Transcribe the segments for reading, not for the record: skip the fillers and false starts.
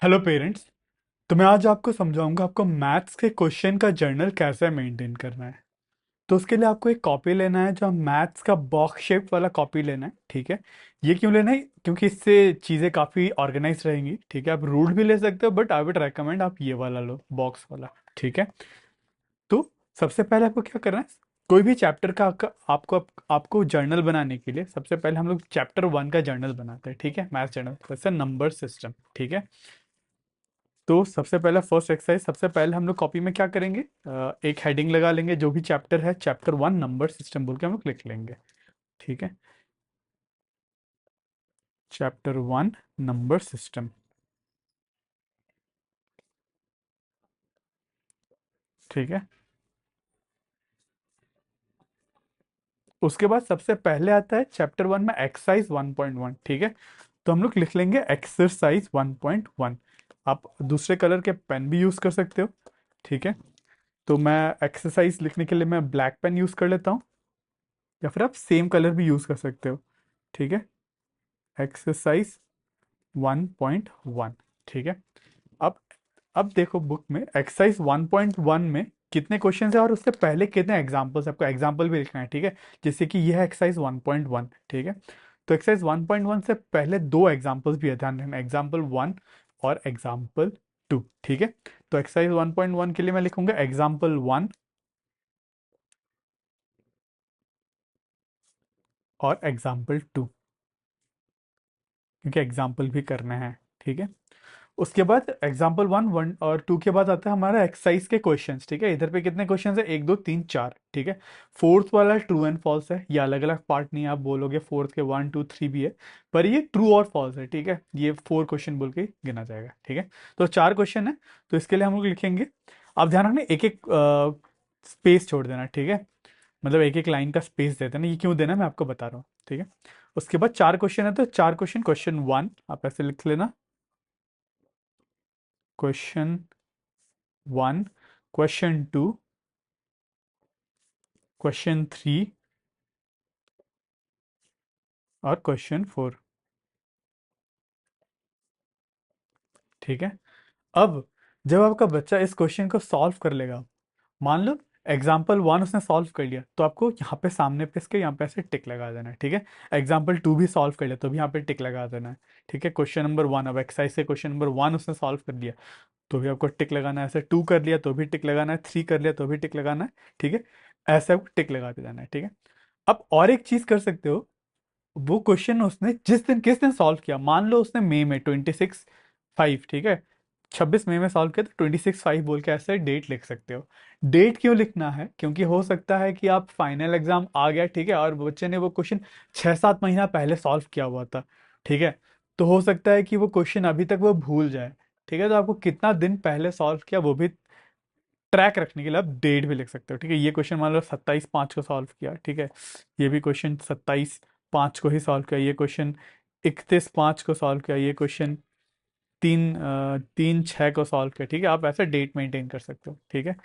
Hello parents. तो मैं आज आपको समझाऊंगा आपको मैथ्स के क्वेश्चन का जर्नल कैसे मेंटेन करना है। तो उसके लिए आपको एक कॉपी लेना है, जो मैथ्स का बॉक्स शेप वाला कॉपी लेना है। ठीक है। ये क्यों लेना है? क्योंकि इससे चीज़ें काफ़ी ऑर्गेनाइज रहेंगी। ठीक है, आप रूल भी ले सकते हो, बट आई वुड रेकमेंड आप ये वाला लो, बॉक्स वाला। ठीक है। तो सबसे पहले आपको क्या करना है, कोई भी चैप्टर का आपको जर्नल बनाने के लिए सबसे पहले हम लोग चैप्टर 1 का जर्नल बनाते हैं। ठीक है, मैथ्स जर्नल, जैसे नंबर सिस्टम। ठीक है। तो सबसे पहला फर्स्ट एक्सरसाइज, सबसे पहले हम लोग कॉपी में क्या करेंगे, एक हेडिंग लगा लेंगे, जो भी चैप्टर है, चैप्टर 1 नंबर सिस्टम बोल के हम लोग लिख लेंगे। ठीक है। Chapter 1 number system. ठीक है। उसके बाद सबसे पहले आता है चैप्टर 1 में एक्सरसाइज 1.1। ठीक है। तो हम लोग लिख लेंगे एक्सरसाइज 1.1। आप दूसरे कलर के पेन भी यूज कर सकते हो। ठीक है। तो मैं एक्सरसाइज लिखने के लिए मैं ब्लैक पेन यूज कर लेता हूँ, या फिर आप सेम कलर भी यूज कर सकते हो। ठीक है। एक्सरसाइज 1.1। ठीक है। अब अब देखो, बुक में एक्सरसाइज 1.1 में कितने क्वेश्चन है और उससे पहले कितने एग्जाम्पल्स, आपको एग्जाम्पल भी लिखना है। ठीक है। जैसे कि यह है एक्सरसाइज 1.1। ठीक है। तो एक्सरसाइज 1.1 से पहले दो एग्जाम्पल्स भी है, ध्यान रखना, एग्जाम्पल 1 और एग्जाम्पल 2। ठीक है। तो एक्सरसाइज 1.1 के लिए मैं लिखूंगा एग्जाम्पल 1 और एग्जाम्पल 2, क्योंकि एग्जाम्पल भी करना है। ठीक है। उसके बाद एग्जाम्पल 1 और 2 के बाद आता है हमारा एक्सरसाइज के क्वेश्चंस। ठीक है। इधर पे कितने क्वेश्चंस है, 1 2 3 4। ठीक है। फोर्थ वाला ट्रू एंड फॉल्स है, ये अलग अलग पार्ट नहीं है, आप बोलोगे फोर्थ के 1 2 3 भी है, पर ये ट्रू और फॉल्स है। ठीक है। ये 4 क्वेश्चन बोल के गिना जाएगा। ठीक है। तो 4 क्वेश्चन है, तो इसके लिए हम लोग लिखेंगे। आप ध्यान रखना, एक एक स्पेस छोड़ देना। ठीक है। मतलब एक एक लाइन का स्पेस दे देना, ये क्यों देना मैं आपको बता रहा हूँ। ठीक है। उसके बाद 4 क्वेश्चन है, तो 4 क्वेश्चन, क्वेश्चन 1 आप ऐसे लिख लेना, क्वेश्चन 1, क्वेश्चन 2, क्वेश्चन 3 और क्वेश्चन 4। ठीक है। अब जब आपका बच्चा इस क्वेश्चन को सॉल्व कर लेगा, मान लो एग्जाम्पल 1 उसने सॉल्व कर लिया, तो आपको यहाँ पे सामने पे इसके यहाँ पे ऐसे टिक लगा देना है। ठीक है। एग्जाम्पल 2 भी सॉल्व कर लिया, तो भी यहाँ पे टिक लगा देना है। ठीक है। क्वेश्चन नंबर 1, अब एक्सरसाइज से क्वेश्चन नंबर 1 उसने सॉल्व कर लिया, तो भी आपको टिक लगाना है। ऐसे 2 कर लिया तो भी टिक लगाना है, 3 कर लिया तो भी टिक लगाना है। ठीक है। ऐसे आपको टिक लगाते जाना है। ठीक है। अब और एक चीज कर सकते हो, वो क्वेश्चन उसने जिस दिन किस दिन सॉल्व किया, मान लो उसने मई में 26/5, ठीक है, 26 मई में सॉल्व किया, तो 26/5 बोल के ऐसे डेट लिख सकते हो। डेट क्यों लिखना है, क्योंकि हो सकता है कि आप फाइनल एग्जाम आ गया, ठीक है, और बच्चे ने वो क्वेश्चन 6 7 महीना पहले सॉल्व किया हुआ था। ठीक है। तो हो सकता है कि वो क्वेश्चन अभी तक वो भूल जाए। ठीक है। तो आपको कितना दिन पहले सॉल्व किया वो भी ट्रैक रखने के लिए आप डेट भी लिख सकते हो। ठीक है। ये क्वेश्चन मान लो 27/5 को सॉल्व किया। ठीक है। ये भी क्वेश्चन 27/5 को ही सॉल्व किया। ये क्वेश्चन 31/5 को सॉल्व किया। ये क्वेश्चन 3/6 को सॉल्व किया। ठीक है। आप ऐसे डेट मेंटेन कर सकते हो। ठीक है।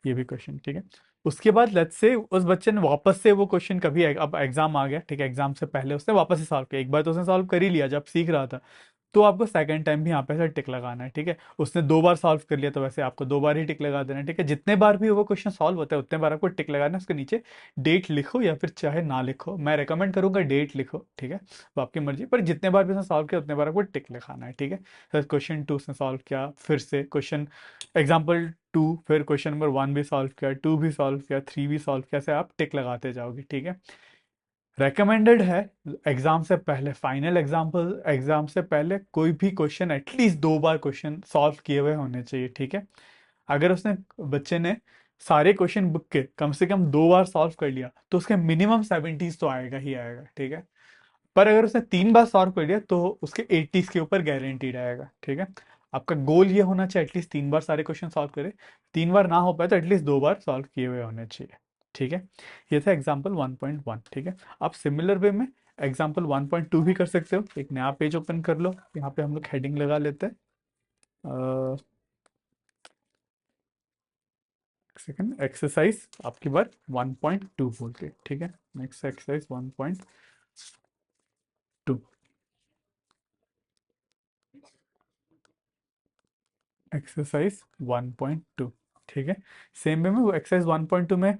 ये भी क्वेश्चन। ठीक है। उसके बाद लेट्स से उस बच्चे ने वापस से वो क्वेश्चन कभी अब एग्जाम आ गया, ठीक है, एग्जाम से पहले उसने वापस से सॉल्व किया। एक बार तो उसने सॉल्व कर ही लिया जब सीख रहा था, तो आपको सेकंड टाइम भी यहाँ पे ऐसे टिक लगाना है। ठीक है। उसने 2 बार सॉल्व कर लिया, तो वैसे आपको 2 बार ही टिक लगा देना है। ठीक है। जितने बार भी वो क्वेश्चन सॉल्व होता है उतने बार आपको टिक लगाना है। उसके नीचे डेट लिखो या फिर चाहे ना लिखो, मैं रेकमेंड करूंगा डेट लिखो। ठीक है। वो आपकी मर्जी, पर जितने बार भी उसने सॉल्व किया उतने बार आपको टिक लिखाना है। ठीक है। फिर क्वेश्चन 2 उसने सॉल्व किया, फिर से क्वेश्चन एग्जाम्पल 2, फिर क्वेश्चन नंबर 1 भी सॉल्व किया, 2 भी सॉल्व किया, 3 भी सॉल्व किया, ऐसे आप टिक लगाते जाओगे। ठीक है। रेकमेंडेड है एग्जाम से पहले, फाइनल एग्जाम से पहले कोई भी क्वेश्चन एटलीस्ट 2 बार क्वेश्चन सॉल्व किए हुए होने चाहिए। ठीक है। अगर उसने बच्चे ने सारे क्वेश्चन बुक के कम से कम 2 बार सॉल्व कर लिया, तो उसके मिनिमम 70s तो आएगा ही आएगा। ठीक है। पर अगर उसने 3 बार सॉल्व कर लिया, तो उसके 80s के ऊपर गारंटीड आएगा। ठीक है। आपका गोल ये होना चाहिए एटलीस्ट 3 बार सारे क्वेश्चन सॉल्व करे। 3 बार ना हो पाए तो एटलीस्ट 2 बार सॉल्व किए हुए होने चाहिए। ठीक है। ये था एग्जाम्पल 1.1। ठीक है। आप सिमिलर वे में एग्जाम्पल 1.2 भी कर सकते हो। एक नया पेज ओपन कर लो, यहाँ पे हम लोग हेडिंग लगा लेते हैं, सेकंड एक्सरसाइज आपकी बार 1.2 बोल के। ठीक है। Next exercise 1.2। एक्सरसाइज 1.2, ठीक है। सेम वे में वो एक्सरसाइज 1.2 में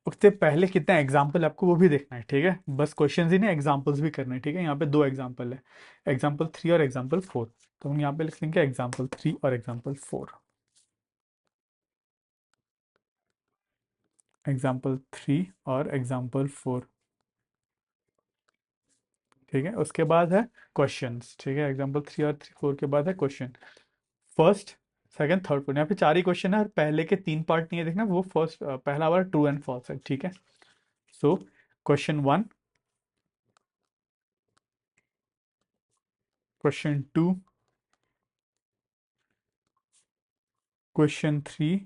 उससे पहले कितने एग्जाम्पल आपको वो भी देखना है, ठीक है। बस क्वेश्चंस ही नहीं, एग्जाम्पल्स भी करने हैं, ठीक है। यहाँ पे दो एग्जाम्पल है, एग्जाम्पल 3 और एग्जाम्पल 4। तो हम यहाँ पे लिख लेंगे एग्जाम्पल 3 और एग्जाम्पल 4। एग्जाम्पल 3 और एग्जाम्पल 4, ठीक है। उसके बाद है क्वेश्चंस, ठीक है। एग्जाम्पल 3 और 4 के बाद है question. First, second, third fourth, यहाँ पे चार ही क्वेश्चन है और पहले के तीन पार्ट नहीं है, देखना वो फर्स्ट पहला वाला ट्रू एंड फॉल्स है, ठीक है। सो क्वेश्चन 1, क्वेश्चन 2, क्वेश्चन 3,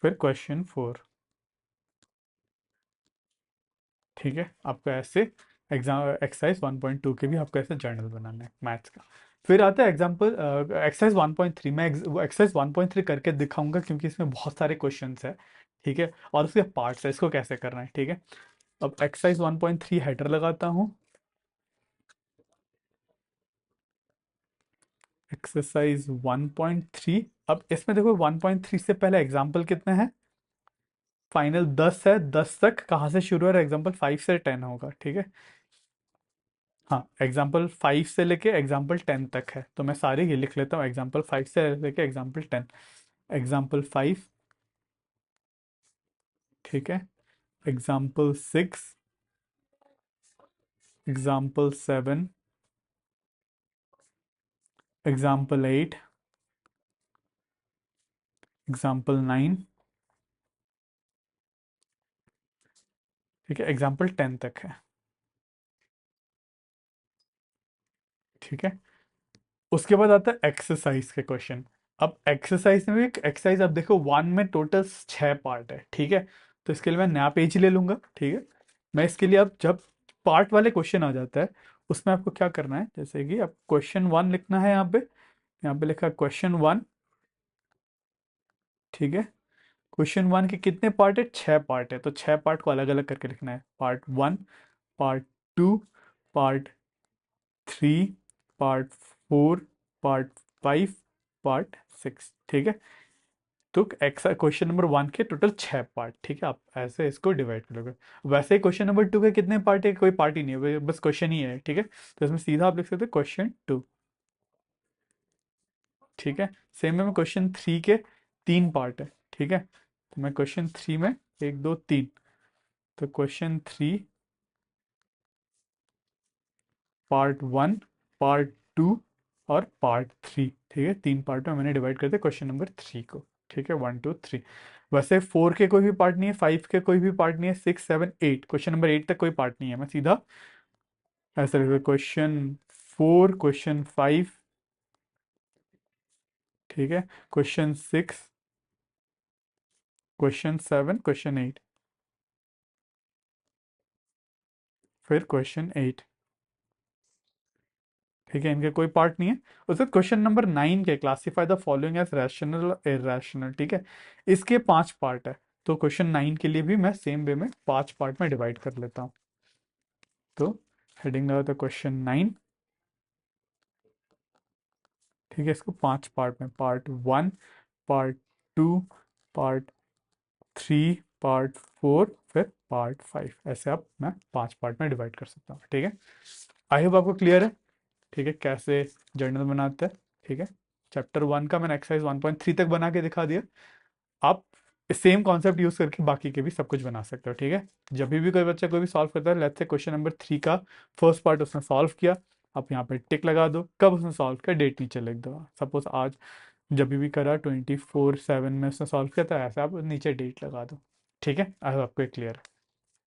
फिर क्वेश्चन 4, ठीक है। आपको ऐसे एग्जाम एक्सरसाइज 1.2 के भी आपको ऐसे जर्नल बनाना है मैथ्स का। फिर आता है एग्जाम्पल एक्सरसाइज 1.3। मैं एक्सरसाइज 1.3 करके दिखाऊंगा क्योंकि इसमें बहुत सारे क्वेश्चंस है, ठीक है, और उसके पार्ट्स है, इसको कैसे करना है, ठीक है। अब एक्सरसाइज 1.3 हेडर लगाता हूँ, एक्सरसाइज 1.3। अब इसमें देखो 1.3 से पहले एग्जाम्पल कितने हैं, फाइनल 10 है, 10 तक कहाँ से शुरू है, एग्जाम्पल 5 से 10 होगा, ठीक है। हाँ, एग्जाम्पल 5 से लेके एग्जाम्पल 10 तक है, तो मैं सारे ये लिख लेता हूँ, एग्जाम्पल 5 से लेके एग्जाम्पल 10। एग्जाम्पल 5, ठीक है। एग्जाम्पल 6, एग्जाम्पल 7, एग्जाम्पल 8, एग्जाम्पल 9, ठीक है। एग्जाम्पल 10 तक है, ठीक है। उसके बाद आता है एक्सरसाइज के क्वेश्चन। अब एक्सरसाइज में भी एक्सरसाइज, अब देखो वन में टोटल 6 पार्ट है, ठीक है। तो इसके लिए मैं नया पेज ले लूंगा, ठीक है। मैं इसके लिए अब जब पार्ट वाले क्वेश्चन आ जाता है उसमें आपको क्या करना है, जैसे कि अब क्वेश्चन 1 लिखना है, यहाँ पे लिखा क्वेश्चन 1, ठीक है। क्वेश्चन 1 के कितने पार्ट है, 6 पार्ट है, तो 6 पार्ट को अलग अलग करके लिखना है, part 1, part 2, part 3, part 4, part 5, part 6, ठीक है। तो एक्सा क्वेश्चन नंबर 1 के टोटल 6 पार्ट, ठीक है। आप ऐसे इसको डिवाइड करोगे। वैसे ही क्वेश्चन नंबर 2 के कितने पार्ट है, कोई पार्ट ही नहीं है, बस क्वेश्चन ही है, ठीक है। तो इसमें सीधा आप लिख सकते हैं क्वेश्चन 2, ठीक है। सेम में क्वेश्चन 3 के 3 पार्ट है, ठीक है। तो मैं क्वेश्चन 3 में 1 2 3, तो क्वेश्चन 3 पार्ट 1, पार्ट 2 और पार्ट 3, ठीक है। 3 पार्ट में मैंने डिवाइड कर दिया क्वेश्चन नंबर 3 को, ठीक है। 1 2 3। वैसे 4 के कोई भी पार्ट नहीं है, 5 के कोई भी पार्ट नहीं है, 6 7 8, क्वेश्चन नंबर 8 तक कोई पार्ट नहीं है, मैं सीधा ऐसा लिखूंगा क्वेश्चन 4, क्वेश्चन 5, ठीक है, क्वेश्चन 6, क्वेश्चन 7, क्वेश्चन 8, फिर क्वेश्चन 8, ठीक है। इनके कोई पार्ट नहीं है। उसके क्वेश्चन नंबर 9 के classify the following as rational irrational, ठीक है। इसके 5 पार्ट है, तो क्वेश्चन 9 के लिए भी मैं सेम वे में 5 पार्ट में डिवाइड कर लेता हूँ। तो हेडिंग लगा था क्वेश्चन 9, ठीक है। इसको 5 पार्ट में, पार्ट 1, पार्ट 2, पार्ट 3, पार्ट 4, फिर पार्ट 5, ऐसे आप मैं 5 पार्ट में डिवाइड कर सकता हूँ, ठीक है। आई होप आपको क्लियर है, ठीक है, कैसे जर्नल बनाते हैं, ठीक है। चैप्टर 1 का मैंने एक्सरसाइज 1.3 तक बना के दिखा दिया। आप सेम कॉन्सेप्ट यूज करके बाकी के भी सब कुछ बना सकते हो, ठीक है। जब भी कोई बच्चा कोई भी सॉल्व करता है, लेट्स से क्वेश्चन नंबर 3 का फर्स्ट पार्ट उसने सॉल्व किया, आप यहाँ पे टिक लगा दो, कब उसने सॉल्व किया, डेट नीचे लिख दो। सपोज आज जब भी करा 24/7 में उसने सॉल्व किया था, ऐसे आप नीचे डेट लगा दो, ठीक है। आई होप आपको क्लियर है।